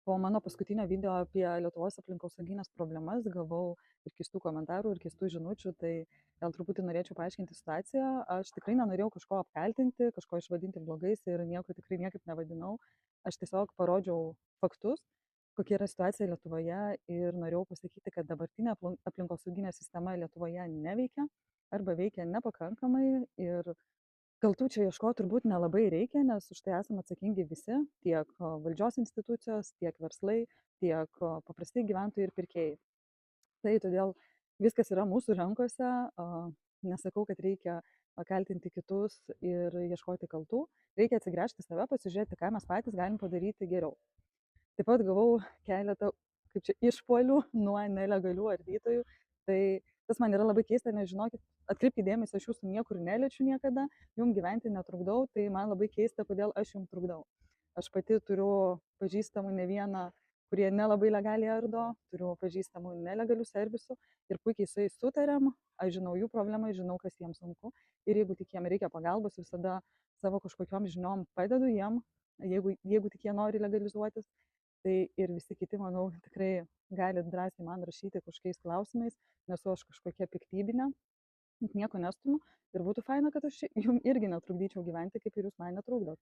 Po mano paskutinio video apie Lietuvos aplinkosaugines problemas gavau ir keistų komentarų, ir keistų žinučių, tai gal truputį norėčiau paaiškinti situaciją. Aš tikrai nenorėjau kažko apkaltinti, kažko išvadinti blogais ir nieko tikrai niekaip nevadinau. Aš tiesiog parodžiau faktus, kokia yra situacija Lietuvoje ir norėjau pasakyti, kad dabartinė aplinkosauginė sistema Lietuvoje neveikia arba veikia nepakankamai ir kaltų čia ieškoti turbūt nelabai reikia, nes už tai esame atsakingi visi, tiek valdžios institucijos, tiek verslai, tiek paprasti gyventojai ir pirkėjai. Tai todėl viskas yra mūsų rankose, nesakau, kad reikia kaltinti kitus ir ieškoti kaltų, reikia atsigręžti save, pasižiūrėti, ką mes patys galim padaryti geriau. Taip pat gavau keletą išpuolių nuo nelegalių ardytojų, tai tas man yra labai keista, nes žinokit, atkreipkite dėmesį, aš jūsų niekur neliečiu niekada, jums gyventi netrukdau, tai man labai keista, kodėl aš jums trukdau. Aš pati turiu pažįstamų ne vieną, kurie nelabai legaliai ardo, turiu pažįstamų nelegalių servisų ir puikiai su jais sutariam, aš žinau jų problemą, žinau, kas jiems sunku ir jeigu tik jiem reikia pagalbos, visada savo kažkokiom žiniom padedu jiem, jeigu tik jie nori legalizuotis. Tai ir visi kiti, manau, tikrai galit drąsiai man rašyti kažkokiais klausimais, nesu aš kažkokia piktybinė, nieko nestumiu ir būtų faina, kad aš jums irgi netrukdyčiau gyventi, kaip ir jūs man netrukdot.